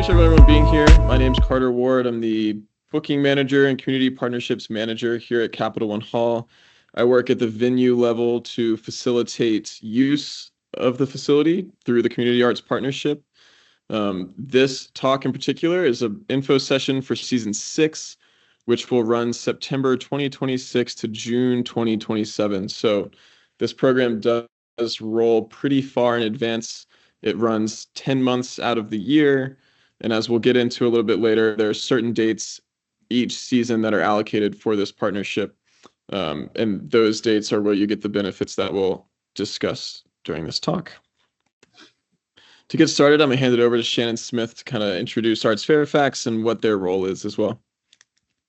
appreciate everyone being here. My name is Carter Ward. I'm the booking manager and community partnerships manager here at Capital One Hall. I work at the venue level to facilitate use of the facility through the Community Arts Partnership. This talk in particular is an info session for season 6, which will run September 2026 to June 2027. So this program does roll pretty far in advance. It runs 10 months out of the year. And as we'll get into a little bit later, there are certain dates each season that are allocated for this partnership. And those dates are where you get the benefits that we'll discuss during this talk. To get started, I'm going to hand it over to Shannon Smith to kind of introduce ArtsFairfax and what their role is as well.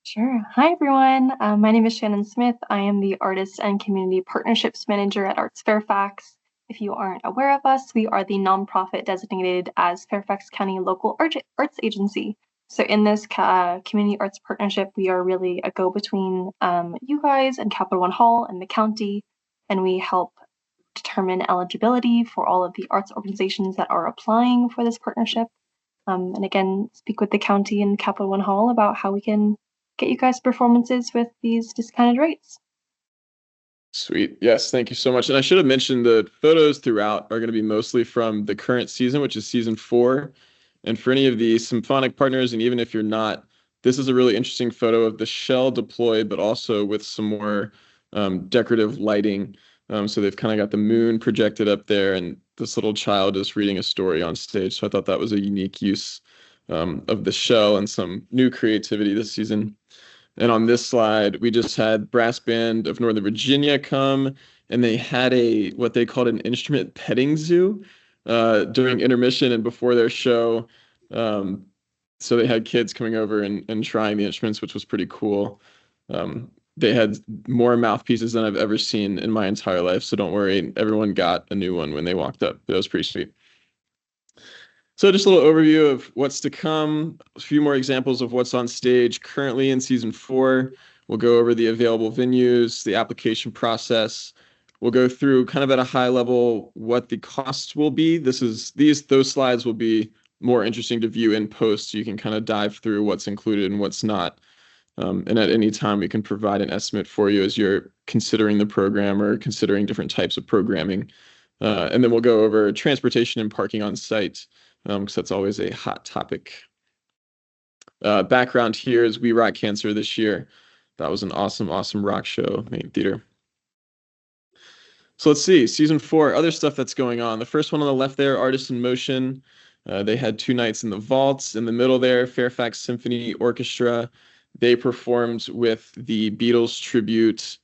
Sure. Hi, everyone. My name is Shannon Smith. I am the Artist and Community Partnerships Manager at ArtsFairfax. If you aren't aware of us, we are the nonprofit designated as Fairfax County Local Arts Agency. So in this community arts partnership, we are really a go-between you guys and Capital One Hall and the county, and we help determine eligibility for all of the arts organizations that are applying for this partnership. And again, speak with the county and Capital One Hall about how we can get you guys performances with these discounted rates. Sweet. Yes, thank you so much. And I should have mentioned the photos throughout are going to be mostly from the current season, which is season 4. And for any of the symphonic partners, and even if you're not, this is a really interesting photo of the shell deployed, but also with some more decorative lighting. So they've kind of got the moon projected up there, and this little child is reading a story on stage. So I thought that was a unique use of the shell and some new creativity this season. And on this slide, we just had Brass Band of Northern Virginia come, and they had what they called an instrument petting zoo during intermission and before their show. So they had kids coming over and trying the instruments, which was pretty cool. They had more mouthpieces than I've ever seen in my entire life, so don't worry. Everyone got a new one when they walked up. That was pretty sweet. So just a little overview of what's to come, a few more examples of what's on stage currently in season 4. We'll go over the available venues, the application process. We'll go through kind of at a high level what the costs will be. Those slides will be more interesting to view in post, so you can kind of dive through what's included and what's not. And at any time, we can provide an estimate for you as you're considering the program or considering different types of programming. And then we'll go over transportation and parking on site, because that's always a hot topic. Background here is We Rock Cancer this year. That was an awesome, awesome rock show, main theater. So let's see, season 4, other stuff that's going on. The first one on the left there, Artists in Motion. They had 2 nights in the vaults. In the middle there, Fairfax Symphony Orchestra. They performed with the Beatles tribute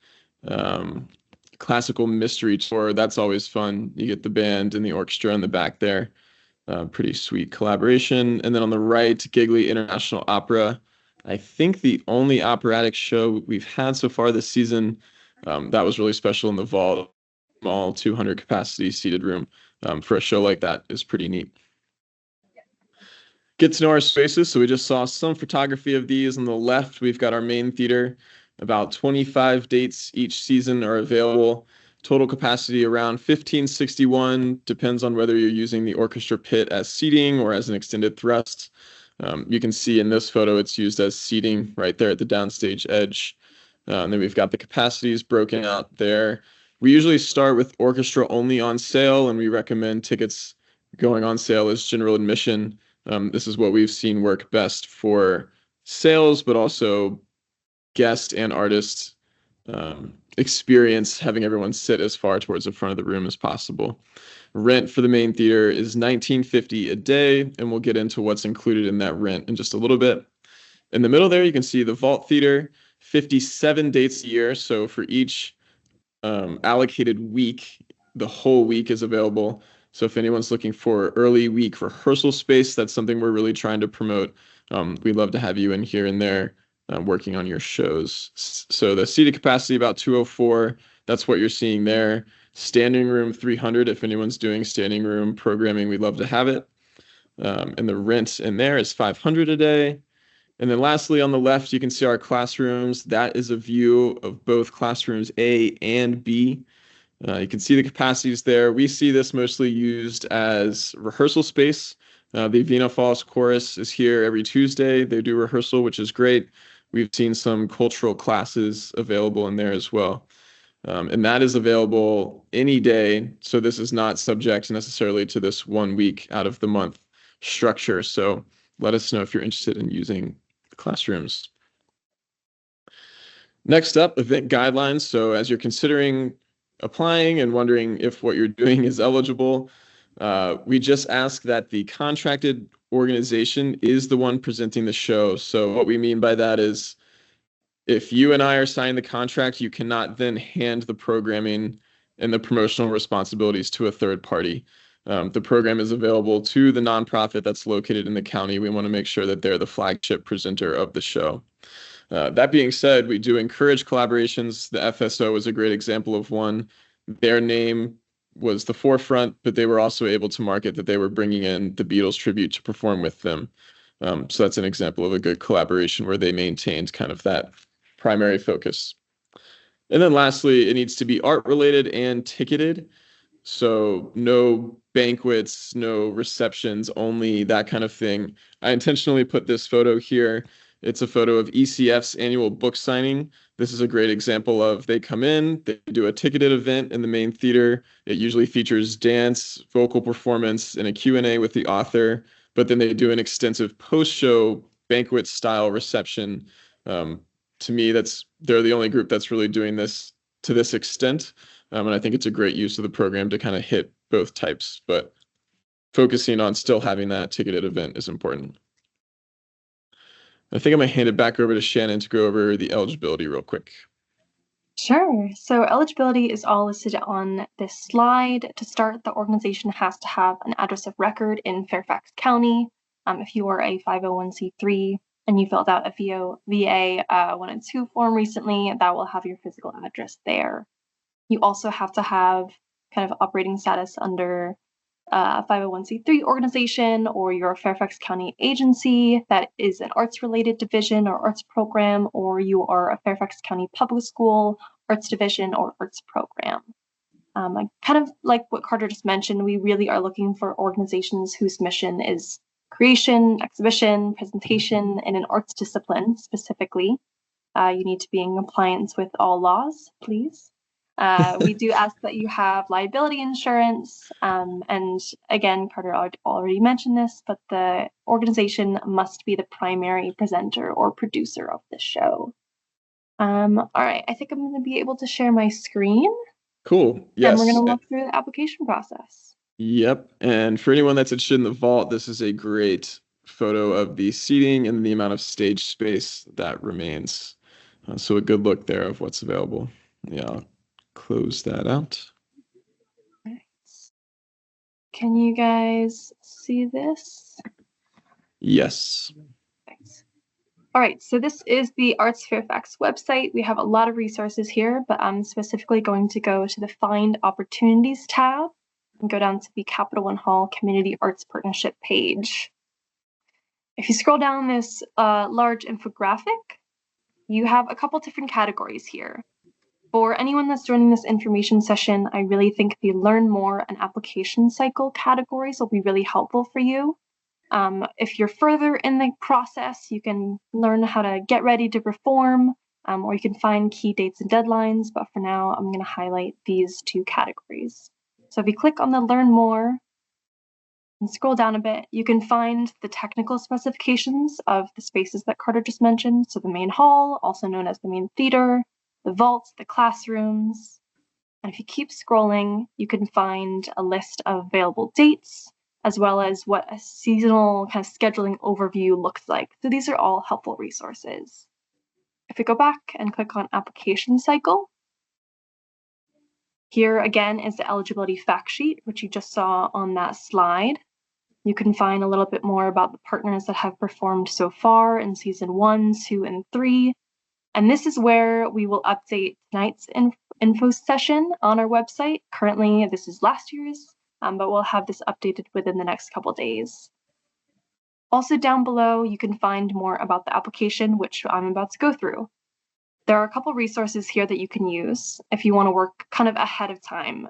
classical mystery tour. That's always fun. You get the band and the orchestra in the back there. Pretty sweet collaboration. And then on the right, Giggly International Opera. I think the only operatic show we've had so far this season. That was really special in the vault. Small 200 capacity seated room for a show like that is pretty neat. Get to know our spaces. So we just saw some photography of these. On the left, we've got our main theater. About 25 dates each season are available. Total capacity around 1561, depends on whether you're using the orchestra pit as seating or as an extended thrust. You can see in this photo it's used as seating right there at the downstage edge. And then we've got the capacities broken out there. We usually start with orchestra only on sale, and we recommend tickets going on sale as general admission. This is what we've seen work best for sales, but also guest and artist experience, having everyone sit as far towards the front of the room as possible. Rent for the main theater is $19.50 a day, and we'll get into what's included in that rent in just a little bit. In the middle there, you can see the Vault Theater, 57 dates a year. So for each allocated week, the whole week is available. So if anyone's looking for early week rehearsal space, that's something we're really trying to promote. We'd love to have you in here and there working on your shows. So the seated capacity about 204. That's what you're seeing there. Standing room 300. If anyone's doing standing room programming, we'd love to have it. And the rent in there is $500 a day. And then lastly, on the left, you can see our classrooms. That is a view of both classrooms A and B. You can see the capacities there. We see this mostly used as rehearsal space The Vina Falls Chorus is here every Tuesday. They do rehearsal, which is great. We've seen some cultural classes available in there as well. And that is available any day. So this is not subject necessarily to this 1 week out of the month structure. So let us know if you're interested in using the classrooms. Next up, event guidelines. So as you're considering applying and wondering if what you're doing is eligible, we just ask that the contracted organization is the one presenting the show. So what we mean by that is if you and I are signing the contract, you cannot then hand the programming and the promotional responsibilities to a third party. The program is available to the nonprofit that's located in the county. We want to make sure that they're the flagship presenter of the show. That being said, we do encourage collaborations. The FSO is a great example of one. Their name was the forefront, but they were also able to market that they were bringing in the Beatles tribute to perform with them. So that's an example of a good collaboration where they maintained kind of that primary focus. And then lastly, it needs to be art related and ticketed. So no banquets, no receptions, only that kind of thing. I intentionally put this photo here. It's a photo of ECF's annual book signing. This is a great example of they come in, they do a ticketed event in the main theater. It usually features dance, vocal performance, and a Q&A with the author, but then they do an extensive post-show banquet style reception. To me, they're the only group that's really doing this to this extent. And I think it's a great use of the program to kind of hit both types, but focusing on still having that ticketed event is important. I think I'm going to hand it back over to Shannon to go over the eligibility real quick. Sure. So eligibility is all listed on this slide. To start, the organization has to have an address of record in Fairfax County. If you are a 501c3 and you filled out a VA 102 form recently, that will have your physical address there. You also have to have kind of operating status under a 501c3 organization, or your Fairfax County agency that is an arts-related division or arts program, or you are a Fairfax County public school arts division or arts program. Kind of like what Carter just mentioned, we really are looking for organizations whose mission is creation, exhibition, presentation in an arts discipline specifically. You need to be in compliance with all laws, please. We do ask that you have liability insurance. And again, Carter already mentioned this, but the organization must be the primary presenter or producer of the show. All right, I think I'm going to be able to share my screen. Cool. Yes. And we're going to walk through the application process. Yep. And for anyone that's interested in the vault, this is a great photo of the seating and the amount of stage space that remains. So a good look there of what's available. Yeah, I'll close that out. Right. Can you guys see this? Yes. Thanks. All right, so this is the ArtsFairfax website. We have a lot of resources here, but I'm specifically going to go to the Find Opportunities tab and go down to the Capital One Hall Community Arts Partnership page. If you scroll down this large infographic, you have a couple different categories here. For anyone that's joining this information session, I really think the Learn More and Application Cycle categories will be really helpful for you. If you're further in the process, you can learn how to get ready to perform, or you can find key dates and deadlines. But for now, I'm going to highlight these two categories. So if you click on the Learn More and scroll down a bit, you can find the technical specifications of the spaces that Carter just mentioned. So the main hall, also known as the main theater, the vaults, the classrooms. And if you keep scrolling, you can find a list of available dates, as well as what a seasonal kind of scheduling overview looks like. So these are all helpful resources. If we go back and click on application cycle, here again is the eligibility fact sheet, which you just saw on that slide. You can find a little bit more about the partners that have performed so far in season 1, 2, and 3. And this is where we will update tonight's info session on our website. Currently, this is last year's, but we'll have this updated within the next couple days. Also down below, you can find more about the application, which I'm about to go through. There are a couple resources here that you can use if you want to work kind of ahead of time.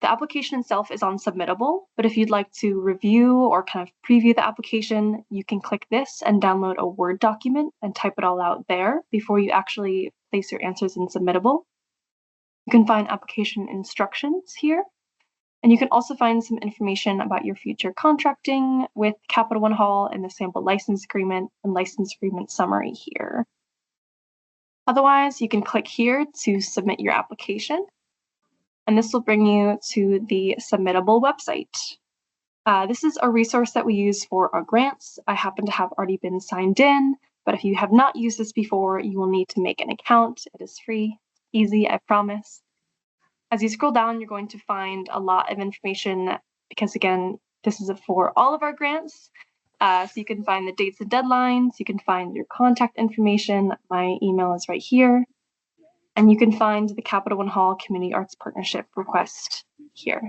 The application itself is on Submittable, but if you'd like to review or kind of preview the application, you can click this and download a Word document and type it all out there before you actually place your answers in Submittable. You can find application instructions here, and you can also find some information about your future contracting with Capital One Hall in the sample license agreement and license agreement summary here. Otherwise, you can click here to submit your application, and this will bring you to the Submittable website. This is a resource that we use for our grants. I happen to have already been signed in, but if you have not used this before, you will need to make an account. It is free, easy, I promise. As you scroll down, you're going to find a lot of information because, again, this is for all of our grants. So you can find the dates and deadlines, you can find your contact information, my email is right here, and you can find the Capital One Hall Community Arts Partnership request here.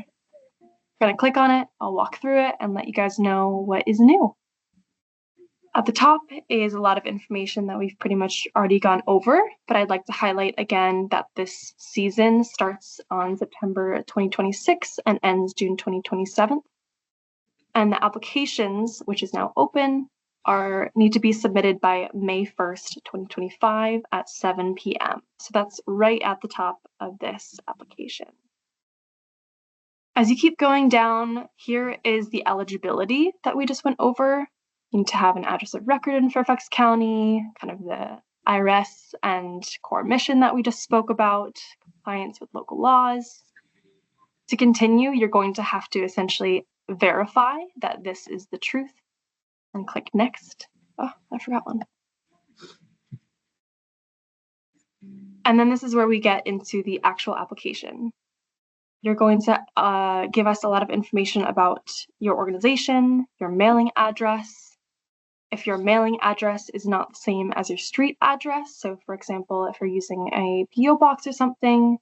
I'm going to click on it, I'll walk through it and let you guys know what is new. At the top is a lot of information that we've pretty much already gone over, but I'd like to highlight again that this season starts on September 2026 and ends June 2027. And the applications, which is now open, need to be submitted by May 1st, 2025 at 7 p.m. So that's right at the top of this application. As you keep going down, here is the eligibility that we just went over. You need to have an address of record in Fairfax County, kind of the IRS and core mission that we just spoke about, compliance with local laws. To continue, you're going to have to essentially verify that this is the truth and click next. Oh, I forgot one. And then this is where we get into the actual application. You're going to give us a lot of information about your organization, your mailing address. If your mailing address is not the same as your street address, so for example, if you're using a PO box or something,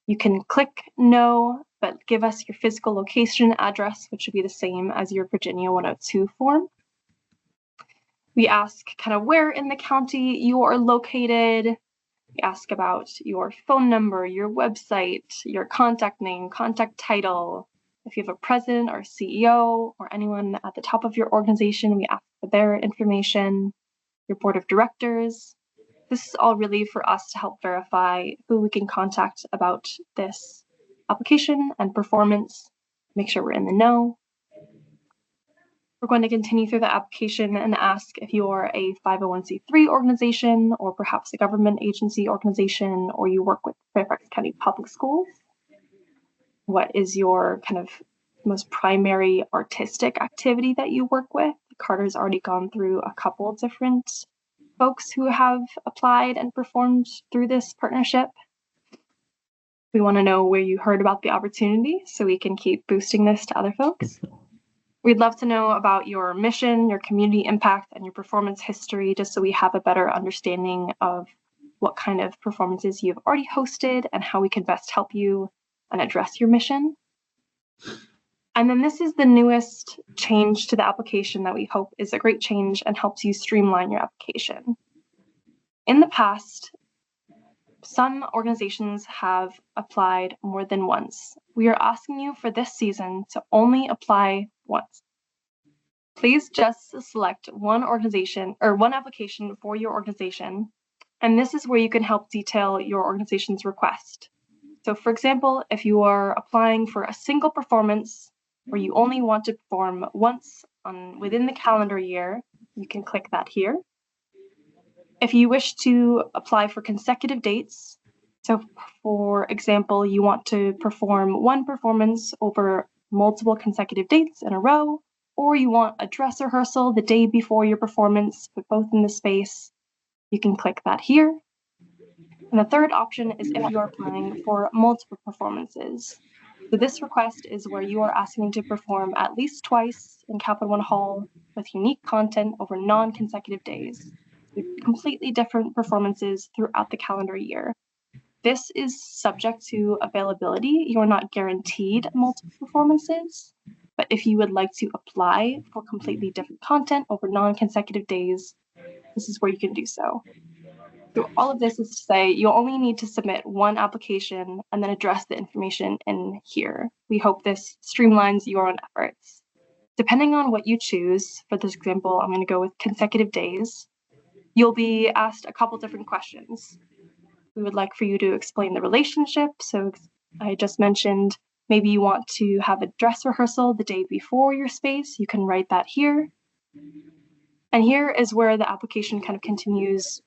you can click no, but give us your physical location address, which would be the same as your Virginia 102 form. We ask kind of where in the county you are located. We ask about your phone number, your website, your contact name, contact title. If you have a president or CEO or anyone at the top of your organization, we ask for their information, your board of directors. This is all really for us to help verify who we can contact about this application and performance, make sure we're in the know. We're going to continue through the application and ask if you're a 501c3 organization or perhaps a government agency organization, or you work with Fairfax County Public Schools. What is your kind of most primary artistic activity that you work with? Carter's already gone through a couple different folks who have applied and performed through this partnership. We want to know where you heard about the opportunity so we can keep boosting this to other folks. We'd love to know about your mission, your community impact, and your performance history, just so we have a better understanding of what kind of performances you've already hosted and how we can best help you and address your mission. And then this is the newest change to the application that we hope is a great change and helps you streamline your application. In the past, some organizations have applied more than once. We are asking you for this season to only apply once. Please just select one organization or one application for your organization, and this is where you can help detail your organization's request. So for example, if you are applying for a single performance where you only want to perform once within the calendar year, you can click that here. If you wish to apply for consecutive dates, so for example, you want to perform one performance over multiple consecutive dates in a row, or you want a dress rehearsal the day before your performance, but both in the space, you can click that here. And the third option is if you are applying for multiple performances. So this request is where you are asking to perform at least twice in Capital One Hall with unique content over non-consecutive days, with completely different performances throughout the calendar year. This is subject to availability. You are not guaranteed multiple performances, but if you would like to apply for completely different content over non-consecutive days, this is where you can do so. So all of this is to say you'll only need to submit one application and then address the information in here. We hope this streamlines your own efforts. Depending on what you choose, for this example, I'm going to go with consecutive days, you'll be asked a couple different questions. We would like for you to explain the relationship. So I just mentioned maybe you want to have a dress rehearsal the day before your space. You can write that here. And here is where the application kind of continues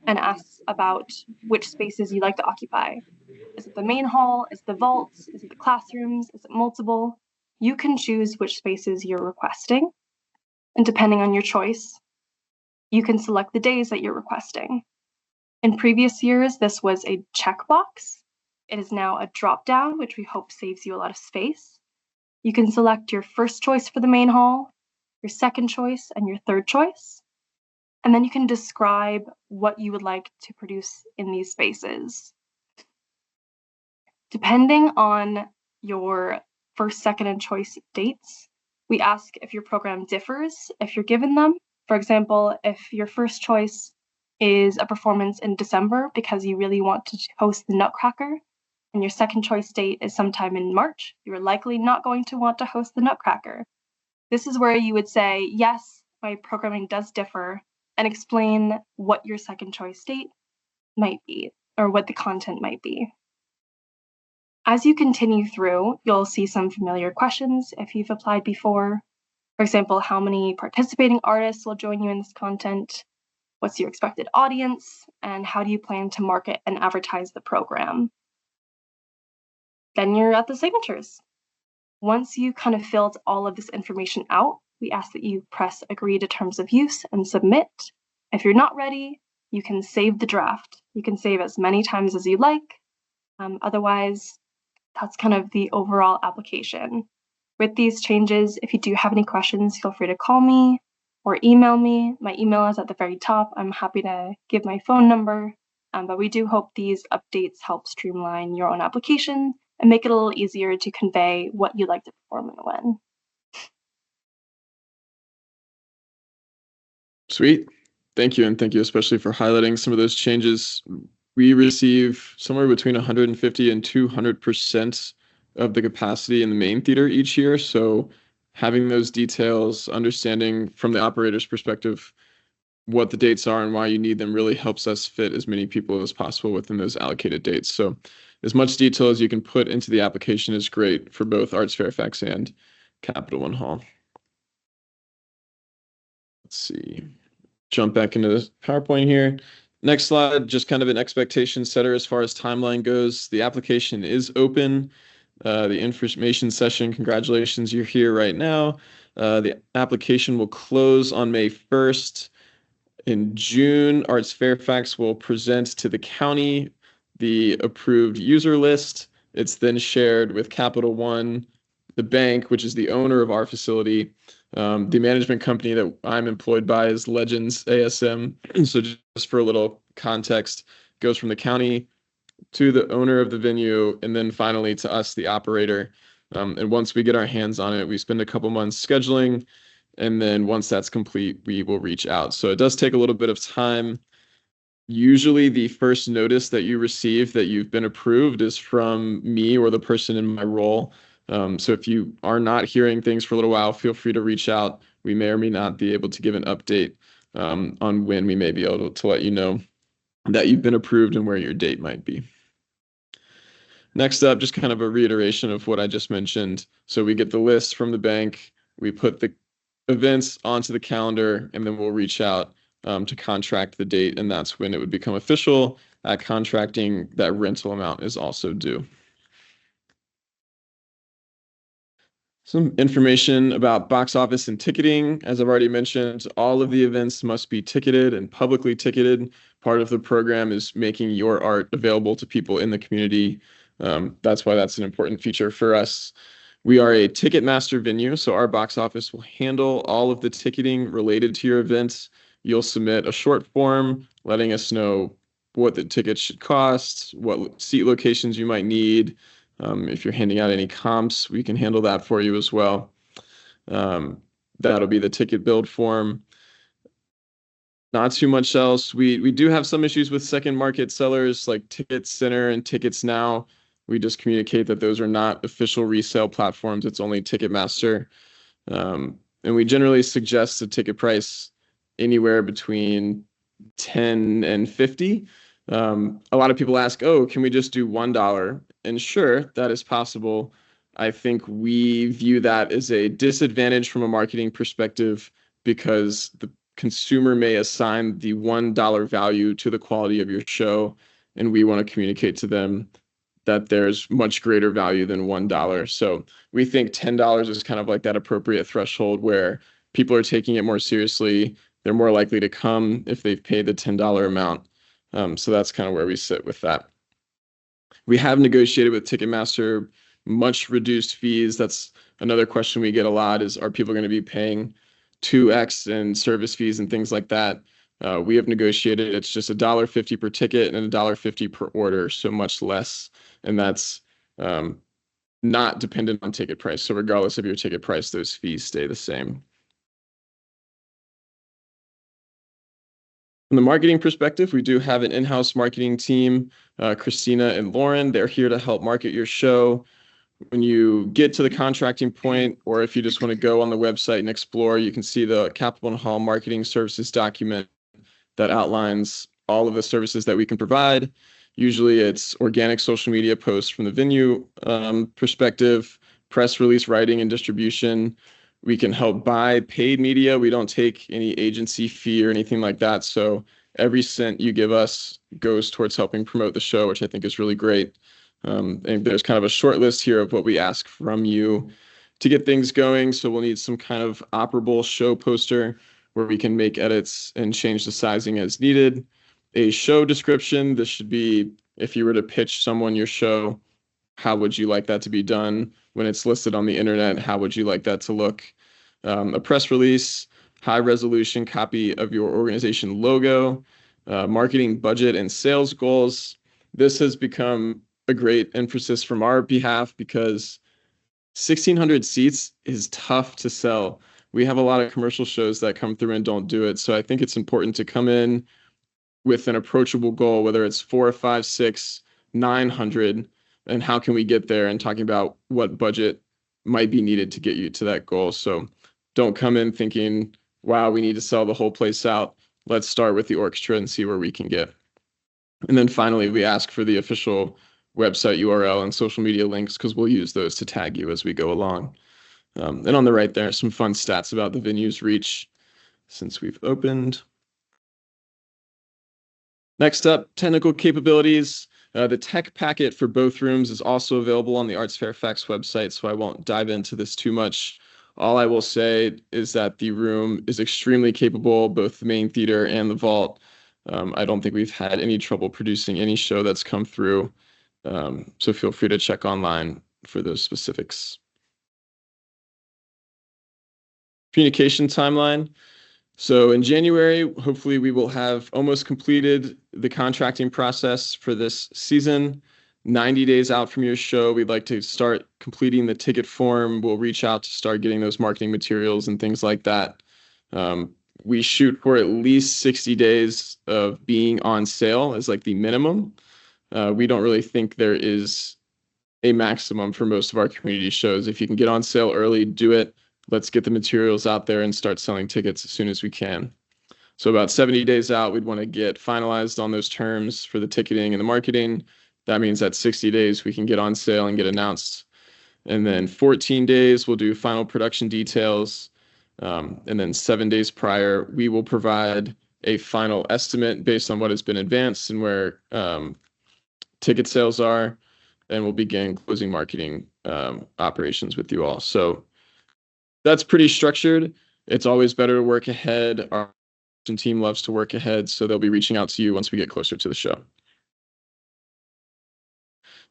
and asks about which spaces you'd like to occupy. Is it the main hall? Is it the vaults? Is it the classrooms? Is it multiple? You can choose which spaces you're requesting. And depending on your choice, you can select the days that you're requesting. In previous years, this was a checkbox. It is now a drop-down, which we hope saves you a lot of space. You can select your first choice for the main hall, your second choice, and your third choice. And then you can describe what you would like to produce in these spaces. Depending on your first, second, and choice dates, we ask if your program differs if you're given them. For example, if your first choice is a performance in December because you really want to host the Nutcracker, and your second choice date is sometime in March, you're likely not going to want to host the Nutcracker. This is where you would say, yes, my programming does differ, and explain what your second choice date might be, or what the content might be. As you continue through, you'll see some familiar questions if you've applied before. For example, how many participating artists will join you in this content? What's your expected audience? And how do you plan to market and advertise the program? Then you're at the signatures. Once you kind of filled all of this information out, we ask that you press agree to terms of use and submit. If you're not ready, you can save the draft. You can save as many times as you like. Otherwise, that's kind of the overall application. With these changes, if you do have any questions, feel free to call me or email me. My email is at the very top. I'm happy to give my phone number, but we do hope these updates help streamline your own application and make it a little easier to convey what you'd like to perform and when. Sweet. Thank you. And thank you especially for highlighting some of those changes. We receive somewhere between 150 and 200% of the capacity in the main theater each year. So having those details, understanding from the operator's perspective what the dates are and why you need them really helps us fit as many people as possible within those allocated dates. So as much detail as you can put into the application is great for both ArtsFairfax and Capital One Hall. Let's see. Jump back into the PowerPoint here. Next slide, just kind of an expectation setter as far as timeline goes. The application is open. The information session, congratulations, you're here right now. The application will close on May 1st. In June, ArtsFairfax will present to the county the approved user list. It's then shared with Capital One, the bank, which is the owner of our facility. The management company that I'm employed by is Legends ASM. So just for a little context, goes from the county to the owner of the venue, and then finally to us, the operator. And once we get our hands on it, we spend a couple months scheduling, and then once that's complete, we will reach out. So it does take a little bit of time. Usually the first notice that you receive that you've been approved is from me or the person in my role. So if you are not hearing things for a little while, feel free to reach out. We may or may not be able to give an update on when we may be able to let you know that you've been approved and where your date might be. Next up, just kind of a reiteration of what I just mentioned. So we get the list from the bank, we put the events onto the calendar, and then we'll reach out to contract the date, and that's when it would become official. At contracting, that rental amount is also due. Some information about box office and ticketing. As I've already mentioned, all of the events must be ticketed and publicly ticketed. Part of the program is making your art available to people in the community. That's why that's an important feature for us. We are a Ticketmaster venue, so our box office will handle all of the ticketing related to your events. You'll submit a short form letting us know what the tickets should cost, what seat locations you might need. If you're handing out any comps, we can handle that for you as well. That'll be the ticket build form. Not too much else. We do have some issues with second market sellers like Ticket Center and Tickets Now. We just communicate that those are not official resale platforms. It's only Ticketmaster. And we generally suggest a ticket price anywhere between 10 and 50. A lot of people ask, oh, can we just do $1? And sure, that is possible. I think we view that as a disadvantage from a marketing perspective because the consumer may assign the $1 value to the quality of your show, and we want to communicate to them that there's much greater value than $1. So we think $10 is kind of like that appropriate threshold where people are taking it more seriously. They're more likely to come if they've paid the $10 amount. So that's kind of where we sit with that. We have negotiated with Ticketmaster much reduced fees. That's another question we get a lot is, are people going to be paying 2x in service fees and things like that? We have negotiated, it's just $1.50 per ticket and $1.50 per order, so much less. And that's not dependent on ticket price. So regardless of your ticket price, those fees stay the same. From the marketing perspective, we do have an in-house marketing team, Christina and Lauren. They're here to help market your show. When you get to the contracting point, or if you just want to go on the website and explore, you can see the Capitol and Hall Marketing Services document that outlines all of the services that we can provide. Usually it's organic social media posts from the venue perspective, press release writing and distribution. We can help buy paid media. We don't take any agency fee or anything like that. So every cent you give us goes towards helping promote the show, which I think is really great. And there's kind of a short list here of what we ask from you to get things going. So we'll need some kind of operable show poster where we can make edits and change the sizing as needed. A show description. This should be, if you were to pitch someone your show, how would you like that to be done? When it's listed on the internet, how would you like that to look? A press release, high resolution copy of your organization logo, marketing budget and sales goals. This has become a great emphasis from our behalf because 1,600 seats is tough to sell. We have a lot of commercial shows that come through and don't do it. So I think it's important to come in with an approachable goal, whether it's 4, 5, 6, 900, and how can we get there, and talking about what budget might be needed to get you to that goal. So don't come in thinking, wow, we need to sell the whole place out. Let's start with the orchestra and see where we can get. And then finally, we ask for the official website URL and social media links because we'll use those to tag you as we go along. And on the right there, some fun stats about the venue's reach since we've opened. Next up, technical capabilities. The tech packet for both rooms is also available on the ArtsFairfax website, so I won't dive into this too much. All I will say is that the room is extremely capable, both the main theater and the vault. I don't think we've had any trouble producing any show that's come through, so feel free to check online for those specifics. Communication timeline. So in January, hopefully we will have almost completed the contracting process for this season. 90 days out from your show, we'd like to start completing the ticket form. We'll reach out to start getting those marketing materials and things like that. We shoot for at least 60 days of being on sale as like the minimum. We don't really think there is a maximum for most of our community shows. If you can get on sale early, do it. Let's get the materials out there and start selling tickets as soon as we can. So about 70 days out, we'd want to get finalized on those terms for the ticketing and the marketing. That means that 60 days we can get on sale and get announced. And then 14 days, we'll do final production details. And then 7 days prior, we will provide a final estimate based on what has been advanced and where ticket sales are. And we'll begin closing marketing operations with you all. So that's pretty structured. It's always better to work ahead. Our team loves to work ahead, so they'll be reaching out to you once we get closer to the show.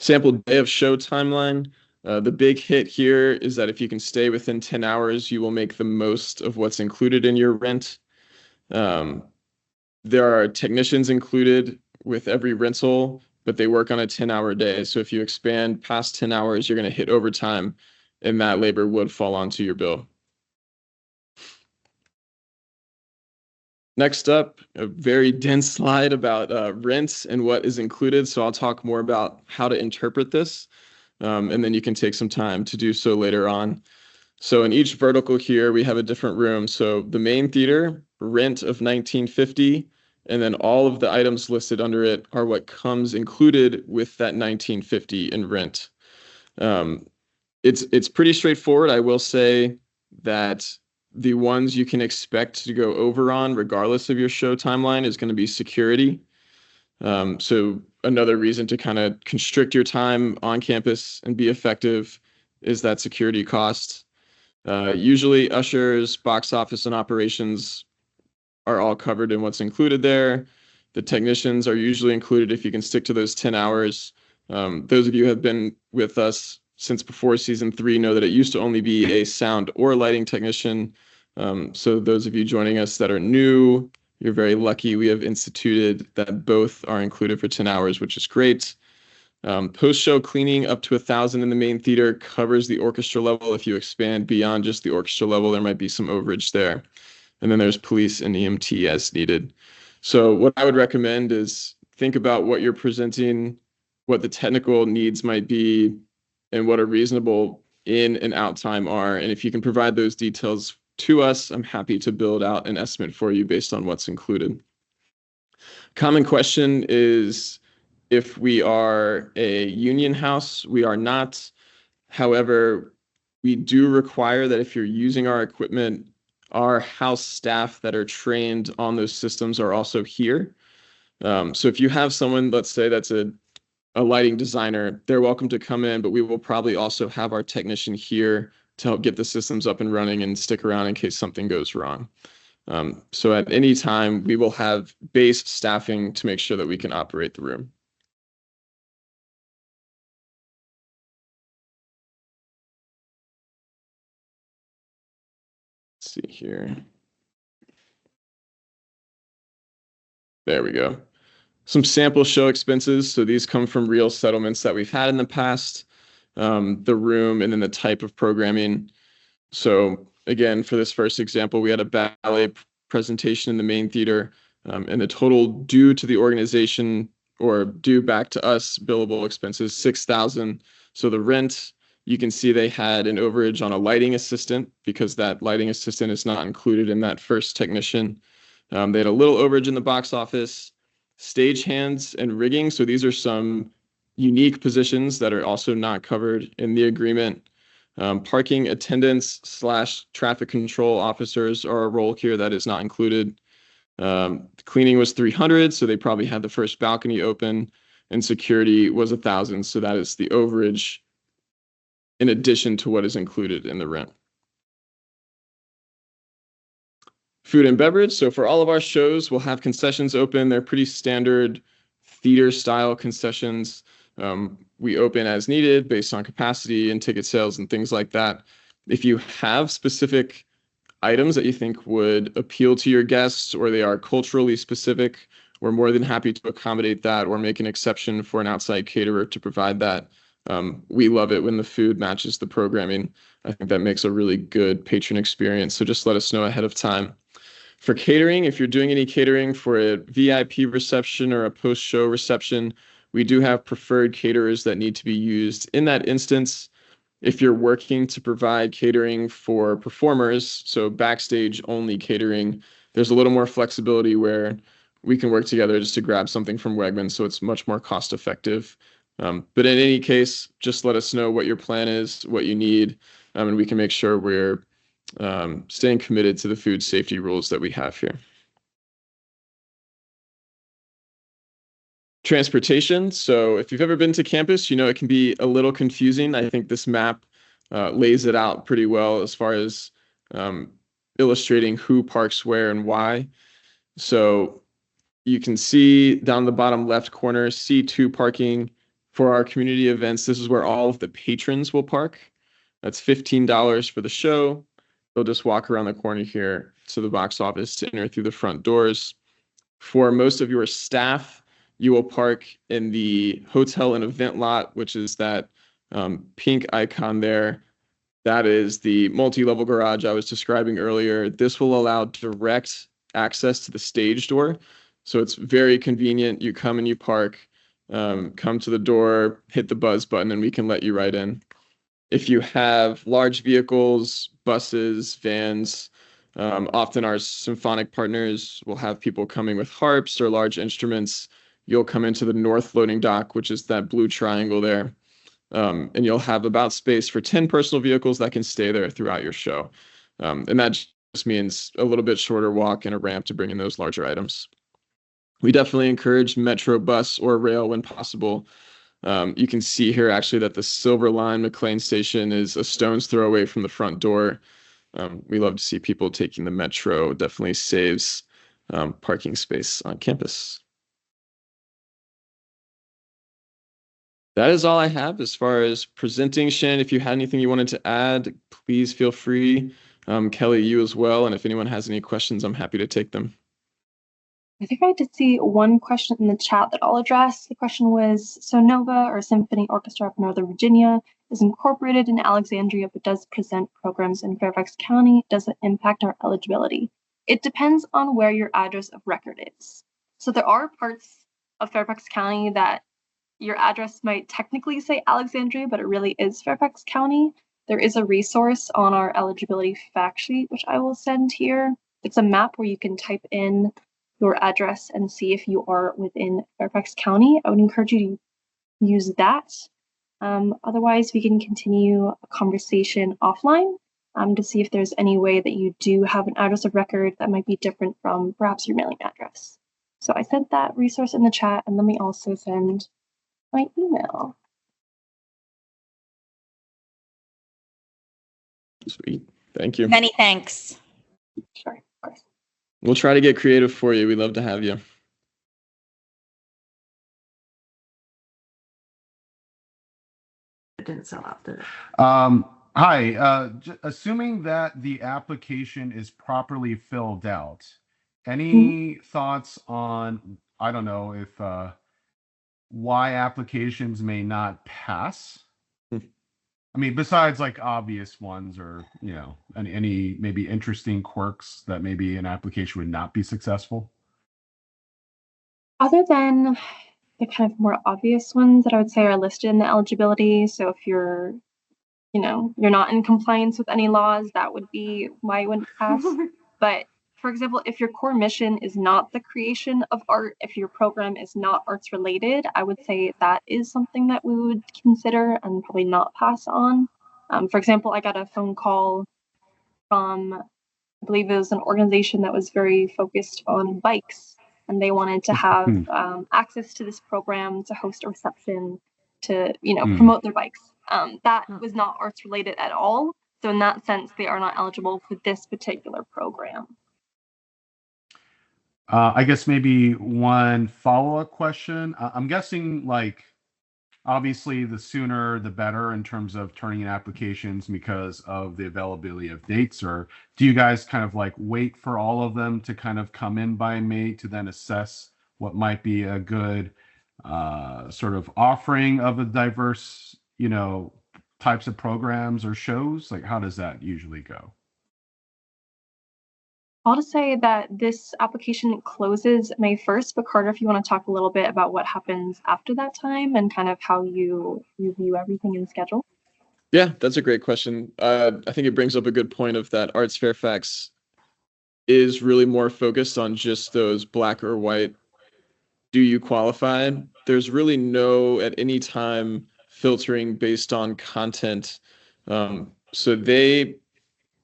Sample day of show timeline. The big hit here is that if you can stay within 10 hours, you will make the most of what's included in your rent. There are technicians included with every rental, but they work on a 10-hour day. So if you expand past 10 hours, you're going to hit overtime, and that labor would fall onto your bill. Next up, a very dense slide about rent and what is included. So I'll talk more about how to interpret this, and then you can take some time to do so later on. So in each vertical here, we have a different room. So the main theater, rent of 1950, and then all of the items listed under it are what comes included with that 1950 in rent. Um, it's pretty straightforward. I will say that the ones you can expect to go over on, regardless of your show timeline, is going to be security. So another reason to kind of constrict your time on campus and be effective is that security cost. Usually ushers, box office, and operations are all covered in what's included there. The technicians are usually included if you can stick to those 10 hours. Those of you who have been with us since before season 3 know that it used to only be a sound or lighting technician. So those of you joining us that are new, you're very lucky. We have instituted that both are included for 10 hours, which is great. Post-show cleaning up to 1,000 in the main theater covers the orchestra level. If you expand beyond just the orchestra level, there might be some overage there. And then there's police and EMT as needed. So what I would recommend is think about what you're presenting, what the technical needs might be, and what a reasonable in and out time are. And if you can provide those details to us, I'm happy to build out an estimate for you based on what's included. Common question is if we are a union house. We are not. However, we do require that if you're using our equipment, our house staff that are trained on those systems are also here. So if you have someone, let's say that's a lighting designer, they're welcome to come in, but we will probably also have our technician here to help get the systems up and running and stick around in case something goes wrong. So at any time, we will have base staffing to make sure that we can operate the room. Let's see here. There we go. Some sample show expenses. So these come from real settlements that we've had in the past, the room, and then the type of programming. So again, for this first example, we had a ballet presentation in the main theater, and the total due to the organization or due back to us billable expenses, 6,000. So the rent, you can see they had an overage on a lighting assistant because that lighting assistant is not included in that first technician. They had a little overage in the box office, stage hands and rigging. So these are some unique positions that are also not covered in the agreement. Parking attendants / traffic control officers are a role here that is not included. Cleaning was 300, so they probably had the first balcony open, and security was 1,000, so that is the overage in addition to what is included in the rent. Food and beverage. So for all of our shows, we'll have concessions open. They're pretty standard theater style concessions. We open as needed based on capacity and ticket sales and things like that. If you have specific items that you think would appeal to your guests or they are culturally specific, we're more than happy to accommodate that or make an exception for an outside caterer to provide that. We love it when the food matches the programming. I think that makes a really good patron experience. So just let us know ahead of time. For catering, if you're doing any catering for a VIP reception or a post-show reception, we do have preferred caterers that need to be used in that instance. If you're working to provide catering for performers, so backstage only catering, there's a little more flexibility where we can work together just to grab something from Wegmans, so it's much more cost effective. But in any case, just let us know what your plan is, what you need, and we can make sure we're staying committed to the food safety rules that we have here. Transportation. So if you've ever been to campus, you know it can be a little confusing. I think this map lays it out pretty well as far as illustrating who parks where and why. So you can see down the bottom left corner, C2 parking for our community events. This is where all of the patrons will park. That's $15 for the show. They'll just walk around the corner here to the box office to enter through the front doors. For most of your staff, you will park in the hotel and event lot, which is that pink icon there. That is the multi-level garage I was describing earlier. This will allow direct access to the stage door. So it's very convenient. You come and you park, come to the door, hit the buzz button, and we can let you right in. If you have large vehicles, buses, vans, often our symphonic partners will have people coming with harps or large instruments. You'll come into the north loading dock, which is that blue triangle there. And you'll have about space for 10 personal vehicles that can stay there throughout your show. And that just means a little bit shorter walk and a ramp to bring in those larger items. We definitely encourage metro, bus, or rail when possible. You can see here actually that the Silver Line McLean station is a stone's throw away from the front door. We love to see people taking the metro. It definitely saves parking space on campus. That is all I have as far as presenting. Shannon, if you had anything you wanted to add, please feel free. Kelly, you as well. And if anyone has any questions, I'm happy to take them. I think I did see one question in the chat that I'll address. The question was, so NOVA, or Symphony Orchestra of Northern Virginia, is incorporated in Alexandria but does present programs in Fairfax County. Does it impact our eligibility? It depends on where your address of record is. So there are parts of Fairfax County that your address might technically say Alexandria, but it really is Fairfax County. There is a resource on our eligibility fact sheet, which I will send here. It's a map where you can type in your address and see if you are within Fairfax County. I would encourage you to use that. Otherwise, we can continue a conversation offline to see if there's any way that you do have an address of record that might be different from perhaps your mailing address. So I sent that resource in the chat, and let me also send my email. Sweet. Thank you. Many thanks. Sure, of course. We'll try to get creative for you. We'd love to have you. It didn't sell out, did it? Hi. Assuming that the application is properly filled out, any thoughts on, I don't know, if why applications may not pass? I mean, besides like obvious ones, or any maybe interesting quirks that maybe an application would not be successful. Other than the kind of more obvious ones that I would say are listed in the eligibility. So if you're not in compliance with any laws, that would be why you wouldn't pass. But for example, if your core mission is not the creation of art, if your program is not arts related, I would say that is something that we would consider and probably not pass on. For example, I got a phone call from, I believe it was an organization that was very focused on bikes, and they wanted to have access to this program to host a reception to, promote their bikes. That was not arts related at all. So in that sense, they are not eligible for this particular program. I guess maybe one follow-up question. I'm guessing, like, obviously the sooner the better in terms of turning in applications because of the availability of dates, or do you guys kind of like wait for all of them to kind of come in by May to then assess what might be a good sort of offering of a diverse, types of programs or shows? Like, how does that usually go? I'll just say that this application closes May 1st, but Carter, if you want to talk a little bit about what happens after that time and kind of how you view everything in schedule. Yeah, that's a great question. I think it brings up a good point of that ArtsFairfax is really more focused on just those black or white. Do you qualify? There's really no, at any time, filtering based on content. So they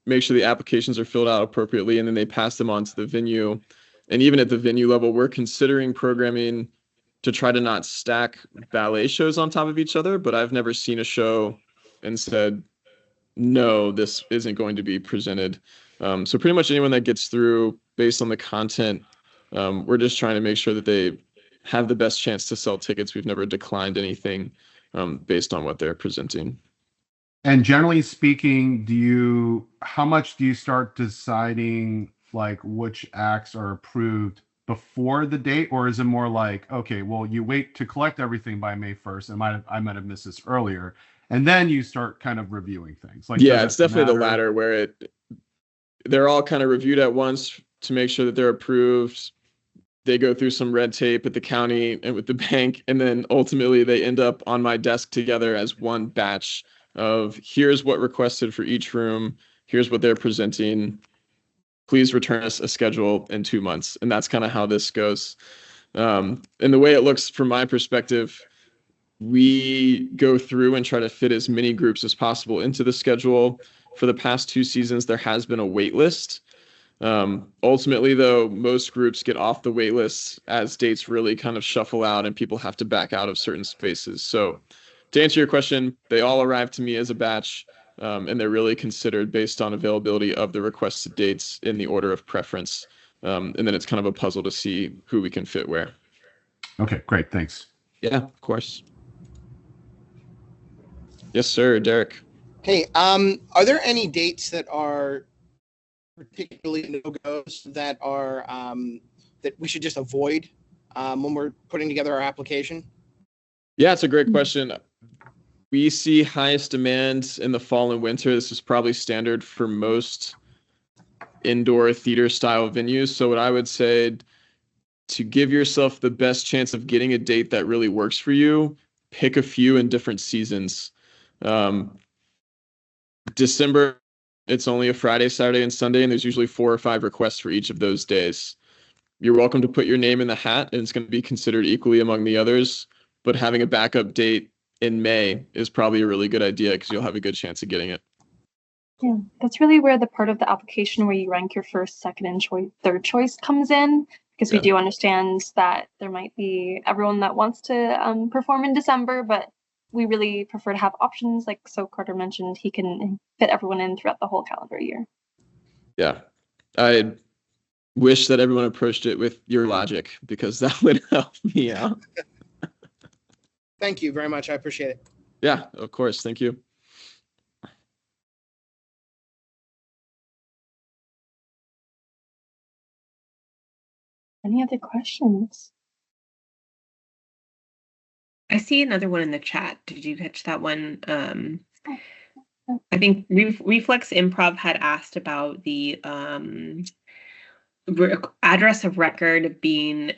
make sure the applications are filled out appropriately, and then they pass them on to the venue. And even at the venue level, we're considering programming to try to not stack ballet shows on top of each other, but I've never seen a show and said, no, this isn't going to be presented. So pretty much anyone that gets through based on the content, we're just trying to make sure that they have the best chance to sell tickets. We've never declined anything based on what they're presenting. And generally speaking, how much do you start deciding like which acts are approved before the date, or is it more like, okay, well, you wait to collect everything by May 1st, and I might have missed this earlier, and then you start kind of reviewing things? Like, yeah, it's definitely the latter, where they're all kind of reviewed at once to make sure that they're approved. They go through some red tape at the county and with the bank, and then ultimately they end up on my desk together as one batch of here's what requested for each room, here's what they're presenting. Please return us a schedule in 2 months. And that's kind of how this goes. And the way it looks from my perspective, we go through and try to fit as many groups as possible into the schedule. For the past 2 seasons, there has been a wait list. Ultimately, though, most groups get off the wait list as dates really kind of shuffle out and people have to back out of certain spaces. So to answer your question, they all arrive to me as a batch, and they're really considered based on availability of the requested dates in the order of preference. And then it's kind of a puzzle to see who we can fit where. Okay, great. Thanks. Yeah, of course. Yes, sir, Derek. Hey, are there any dates that are particularly no-goes that are that we should just avoid when we're putting together our application? Yeah, it's a great question. We see highest demand in the fall and winter. This is probably standard for most indoor theater style venues. So what I would say, to give yourself the best chance of getting a date that really works for you, pick a few in different seasons. December, it's only a Friday, Saturday, and Sunday, and there's usually 4 or 5 requests for each of those days. You're welcome to put your name in the hat, and it's going to be considered equally among the others. But having a backup date in May is probably a really good idea because you'll have a good chance of getting it. Yeah, that's really where the part of the application where you rank your first, second, and third choice comes in, because we do understand that there might be everyone that wants to perform in December, but we really prefer to have options. Like so Carter mentioned, he can fit everyone in throughout the whole calendar year. Yeah, I wish that everyone approached it with your logic because that would help me out. Thank you very much. I appreciate it. Yeah, of course. Thank you. Any other questions? I see another one in the chat. Did you catch that one? I think Reflex Improv had asked about the address of record being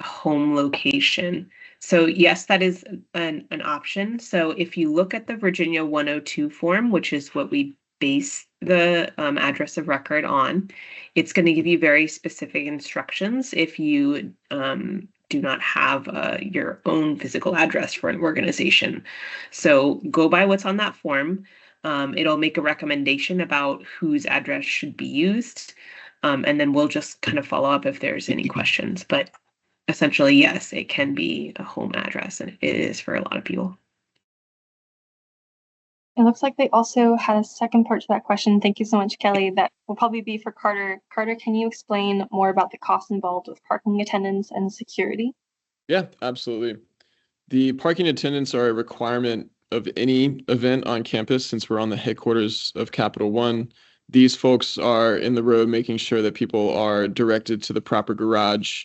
home location. So yes, that is an option. So if you look at the Virginia 102 form, which is what we base the address of record on, it's going to give you very specific instructions if you do not have your own physical address for an organization. So go by what's on that form. It'll make a recommendation about whose address should be used. And then we'll just kind of follow up if there's any questions. But essentially, yes, it can be a home address, and it is for a lot of people. It looks like they also had a second part to that question. Thank you so much, Kelly. That will probably be for Carter. Carter, can you explain more about the costs involved with parking attendants and security? Yeah, absolutely. The parking attendants are a requirement of any event on campus since we're on the headquarters of Capital One. These folks are in the road making sure that people are directed to the proper garage.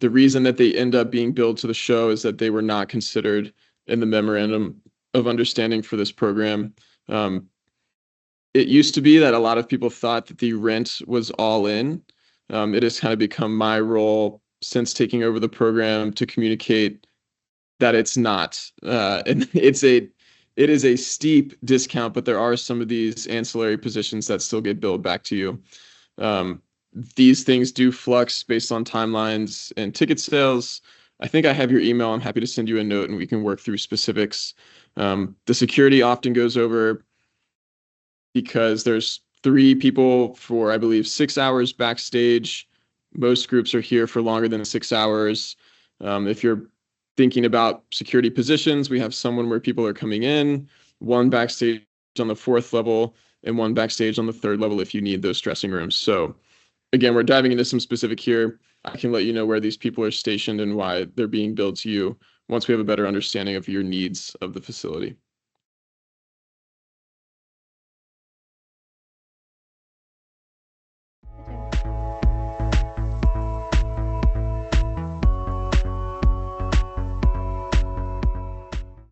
The reason that they end up being billed to the show is that they were not considered in the memorandum of understanding for this program. It used to be that a lot of people thought that the rent was all in. It has kind of become my role since taking over the program to communicate that it's not. And it is a steep discount, but there are some of these ancillary positions that still get billed back to you. These things do flux based on timelines and ticket sales. I think I have your email. I'm happy to send you a note and we can work through specifics. The security often goes over because there's 3 people for, I believe, 6 hours backstage. Most groups are here for longer than 6 hours. If you're thinking about security positions, we have someone where people are coming in, 1 backstage on the 4th level, and 1 backstage on the 3rd level if you need those dressing rooms. So again, we're diving into some specific here. I can let you know where these people are stationed and why they're being billed to you once we have a better understanding of your needs of the facility.